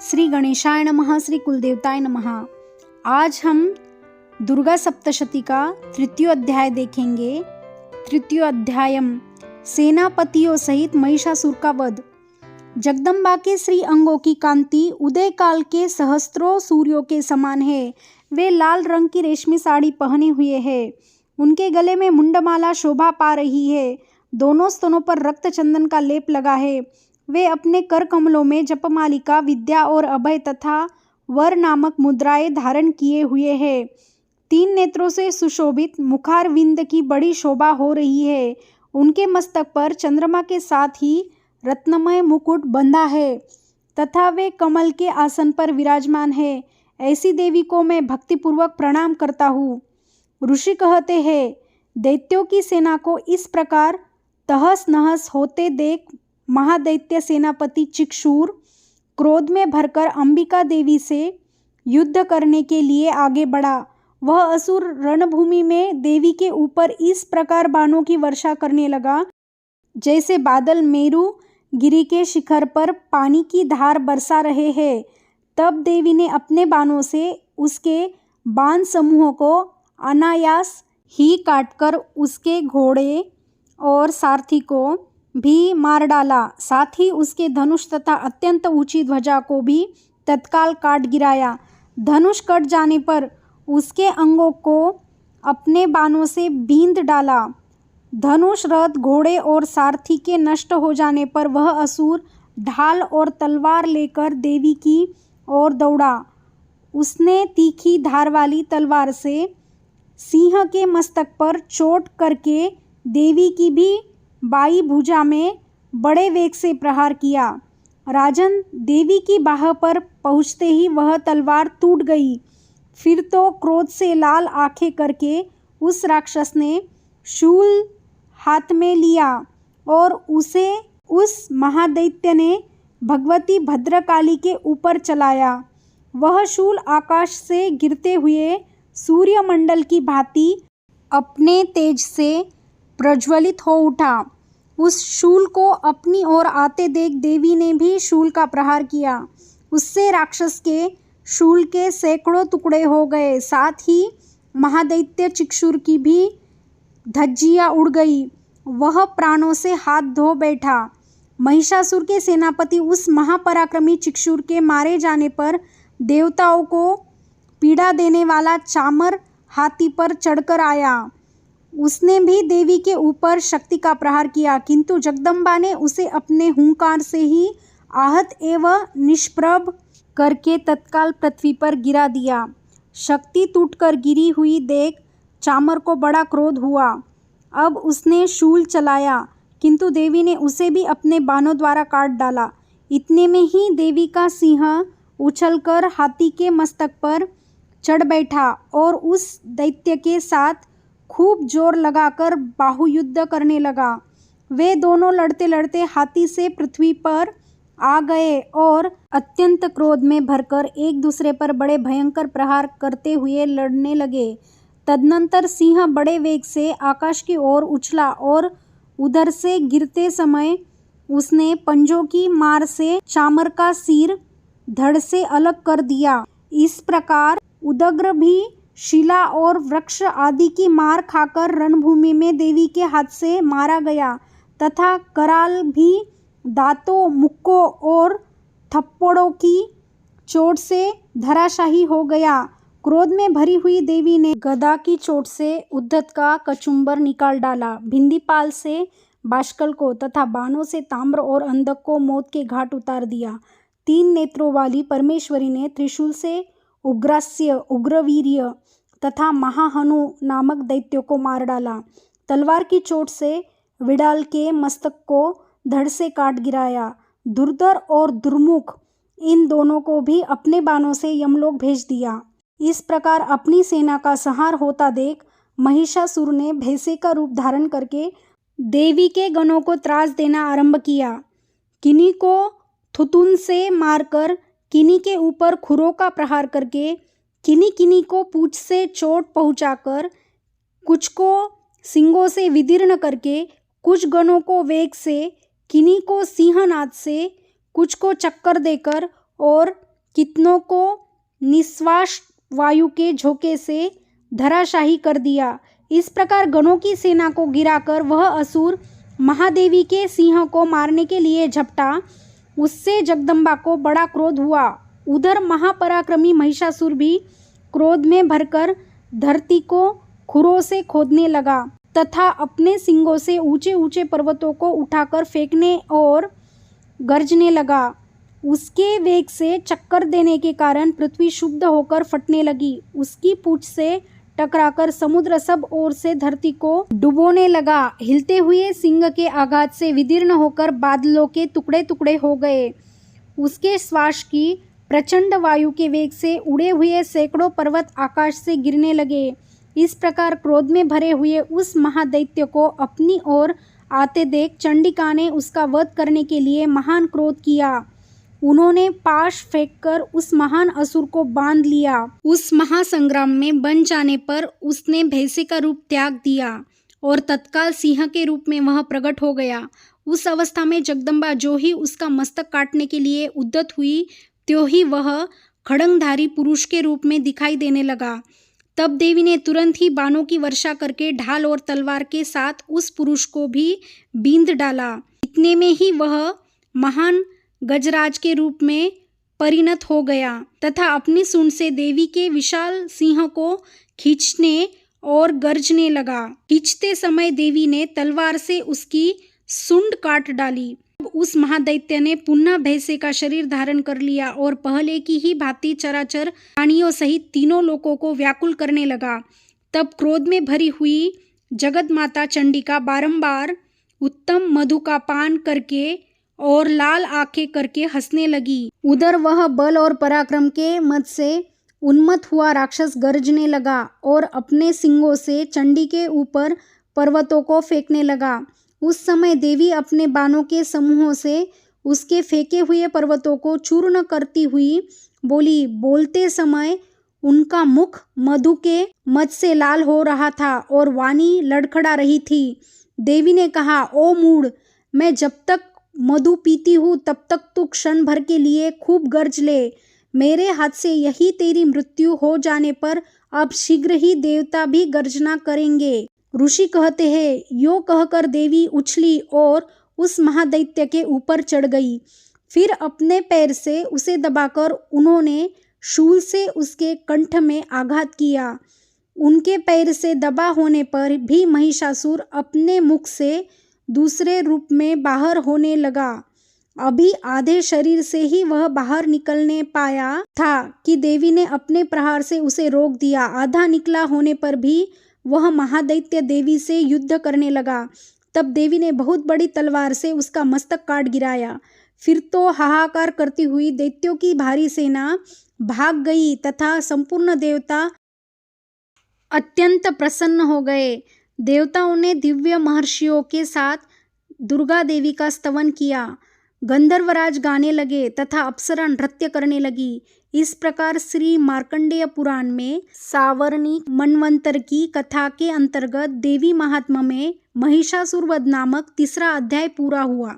श्री गणेशाय नमः, श्री कुलदेवताय नमः। आज हम दुर्गा सप्तशती का तृतीय अध्याय देखेंगे। तृतीय अध्यायम सेनापतियों सहित महिषासुर का वध। जगदम्बा के श्री अंगों की कांति उदय काल के सहस्त्रों सूर्यों के समान है। वे लाल रंग की रेशमी साड़ी पहने हुए हैं। उनके गले में मुंडमाला शोभा पा रही है। दोनों स्तनों पर रक्त चंदन का लेप लगा है। वे अपने कर कमलों में जपमालिका, विद्या और अभय तथा वर नामक मुद्राएं धारण किए हुए हैं। 3 नेत्रों से सुशोभित मुखारविंद की बड़ी शोभा हो रही है। उनके मस्तक पर चंद्रमा के साथ ही रत्नमय मुकुट बंधा है तथा वे कमल के आसन पर विराजमान है। ऐसी देवी को मैं भक्तिपूर्वक प्रणाम करता हूँ। ऋषि कहते हैं, दैत्यों की सेना को इस प्रकार तहस नहस होते देख महादैत्य सेनापति चिक्षुर क्रोध में भरकर अंबिका देवी से युद्ध करने के लिए आगे बढ़ा। वह असुर रणभूमि में देवी के ऊपर इस प्रकार बाणों की वर्षा करने लगा जैसे बादल मेरु गिरी के शिखर पर पानी की धार बरसा रहे हैं। तब देवी ने अपने बाणों से उसके बाण समूहों को अनायास ही काटकर उसके घोड़े और सारथी को भी मार डाला। साथ ही उसके धनुष तथा अत्यंत ऊंची ध्वजा को भी तत्काल काट गिराया। धनुष कट जाने पर उसके अंगों को अपने बाणों से बींध डाला। धनुष, रथ, घोड़े और सारथी के नष्ट हो जाने पर वह असुर ढाल और तलवार लेकर देवी की ओर दौड़ा। उसने तीखी धार वाली तलवार से सिंह के मस्तक पर चोट करके देवी की भी बाई भुजा में बड़े वेग से प्रहार किया। राजन, देवी की बाह पर पहुँचते ही वह तलवार टूट गई। फिर तो क्रोध से लाल आंखें करके उस राक्षस ने शूल हाथ में लिया और उसे उस महादैत्य ने भगवती भद्रकाली के ऊपर चलाया। वह शूल आकाश से गिरते हुए सूर्यमंडल की भांति अपने तेज से प्रज्वलित हो उठा। उस शूल को अपनी ओर आते देख देवी ने भी शूल का प्रहार किया। उससे राक्षस के शूल के सैकड़ों टुकड़े हो गए। साथ ही महादैत्य चिक्षुर की भी धज्जियां उड़ गई। वह प्राणों से हाथ धो बैठा। महिषासुर के सेनापति उस महापराक्रमी चिक्षुर के मारे जाने पर देवताओं को पीड़ा देने वाला चामर हाथी पर चढ़कर आया। उसने भी देवी के ऊपर शक्ति का प्रहार किया, किंतु जगदम्बा ने उसे अपने हुंकार से ही आहत एवं निष्प्रभ करके तत्काल पृथ्वी पर गिरा दिया। शक्ति टूटकर गिरी हुई देख चामर को बड़ा क्रोध हुआ। अब उसने शूल चलाया, किंतु देवी ने उसे भी अपने बाणों द्वारा काट डाला। इतने में ही देवी का सिंह उछलकर हाथी के मस्तक पर चढ़ बैठा और उस दैत्य के साथ खूब जोर लगाकर बाहुयुद्ध करने लगा। वे दोनों लड़ते लड़ते हाथी से पृथ्वी पर आ गए और अत्यंत क्रोध में भरकर एक दूसरे पर बड़े भयंकर प्रहार करते हुए लड़ने लगे। तदनंतर सिंह बड़े वेग से आकाश की ओर उछला और उधर से गिरते समय उसने पंजों की मार से चामर का सिर धड़ से अलग कर दिया। इस प्रकार उदग्र भी शिला और वृक्ष आदि की मार खाकर रणभूमि में देवी के हाथ से मारा गया तथा कराल भी दांतों, मुक्कों और थप्पड़ों की चोट से धराशायी हो गया। क्रोध में भरी हुई देवी ने गदा की चोट से उद्धत का कचुम्बर निकाल डाला। भिंदीपाल से बाष्कल को तथा बाणों से ताम्र और अंधक को मौत के घाट उतार दिया। 3 नेत्रों वाली परमेश्वरी ने त्रिशूल से उग्रास्य, उग्रवीर्य तथा महाहनु नामक दैत्यों को मार डाला। तलवार की चोट से विडाल के मस्तक को धड़ से काट गिराया। दुर्धर और दुर्मुख इन दोनों को भी अपने बाणों से यमलोक भेज दिया। इस प्रकार अपनी सेना का संहार होता देख महिषासुर ने भैंसे का रूप धारण करके देवी के गणों को त्रास देना आरंभ किया। किन्हीं को थुतुन से मारकर, किन्हीं के ऊपर खुरों का प्रहार करके, किन्हीं को पूंछ से चोट पहुंचाकर, कुछ को सींगों से विदीर्ण करके, कुछ गणों को वेग से, किन्हीं को सिंहनाद से, कुछ को चक्कर देकर और कितनों को निश्वास वायु के झोंके से धराशाही कर दिया। इस प्रकार गणों की सेना को गिराकर वह असुर महादेवी के सिंह को मारने के लिए झपटा। उससे जगदम्बा को बड़ा क्रोध हुआ। उधर महापराक्रमी महिषासुर भी क्रोध में भरकर धरती को खुरों से खोदने लगा तथा अपने सींगों से ऊंचे ऊंचे पर्वतों को उठाकर फेंकने और गरजने लगा। उसके वेग से चक्कर देने के कारण पृथ्वी क्षुब्ध होकर फटने लगी। उसकी पूंछ से टकराकर समुद्र सब ओर से धरती को डुबोने लगा। हिलते हुए सिंह के आघात से विदीर्ण होकर बादलों के टुकड़े टुकड़े हो गए। उसके श्वास की प्रचंड वायु के वेग से उड़े हुए सैकड़ों पर्वत आकाश से गिरने लगे। इस प्रकार क्रोध में भरे हुए उस महादैत्य को अपनी ओर आते देख चंडिका ने उसका वध करने के लिए महान क्रोध किया। उन्होंने पाश फेंककर उस महान असुर को बांध लिया। उस महासंग्राम में बन जाने पर उसने भैंसे का रूप त्याग दिया और तत्काल सिंह के रूप में वह प्रकट हो गया। उस अवस्था में जगदम्बा जो ही उसका मस्तक काटने के लिए उद्यत हुई, त्यों ही वह खड्गधारी पुरुष के रूप में दिखाई देने लगा। तब देवी ने तुरंत ही बाणों की वर्षा करके ढाल और तलवार के साथ उस पुरुष को भी बींध डाला। इतने में ही वह महान गजराज के रूप में परिणत हो गया तथा अपनी सूंड से देवी के विशाल सिंह को खींचने और गरजने लगा। खींचते समय देवी ने तलवार से उसकी सूंड काट डाली। उस महादैत्य ने पुनः भैंसे का शरीर धारण कर लिया और पहले की ही भांति चराचर प्राणियों सहित तीनों लोकों को व्याकुल करने लगा। तब क्रोध में भरी हुई जगत माता चंडिका बारंबार उत्तम मधु का पान करके और लाल आंखें करके हंसने लगी। उधर वह बल और पराक्रम के मद से उन्मत्त हुआ राक्षस गरजने लगा और अपने सिंगों से चंडी के ऊपर पर्वतों को फेंकने लगा। उस समय देवी अपने बाणों के समूहों से उसके फेंके हुए पर्वतों को चूर्ण करती हुई बोली। बोलते समय उनका मुख मधु के मद से लाल हो रहा था और वाणी लड़खड़ा रही थी। देवी ने कहा, ओ मूढ़, मैं जब तक मधु पीती हूँ तब तक तू क्षण भर के लिए खूब गरज ले। मेरे हाथ से यही तेरी मृत्यु हो जाने पर अब शीघ्र ही देवता भी गर्जना करेंगे। ऋषि कहते हैं, यो कहकर देवी उछली और उस महादैत्य के ऊपर चढ़ गई। फिर अपने पैर से उसे दबाकर उन्होंने शूल से उसके कंठ में आघात किया। उनके पैर से दबा होने पर भी महिषासुर अपने मुख से दूसरे रूप में बाहर होने लगा। अभी आधे शरीर से ही वह बाहर निकलने पाया था कि देवी ने अपने प्रहार से उसे रोक दिया। आधा निकला होने पर भी वह महादैत्य देवी से युद्ध करने लगा। तब देवी ने बहुत बड़ी तलवार से उसका मस्तक काट गिराया। फिर तो हाहाकार करती हुई दैत्यों की भारी सेना भाग गई तथा संपूर्ण देवता अत्यंत प्रसन्न हो गए। देवताओं ने दिव्य महर्षियों के साथ दुर्गा देवी का स्तवन किया। गंधर्वराज गाने लगे तथा अप्सरा नृत्य करने लगी। इस प्रकार श्री मार्कंडेय पुराण में सावर्णी मनवंतर की कथा के अंतर्गत देवी महात्म्य में महिषासुर वध नामक तीसरा अध्याय पूरा हुआ।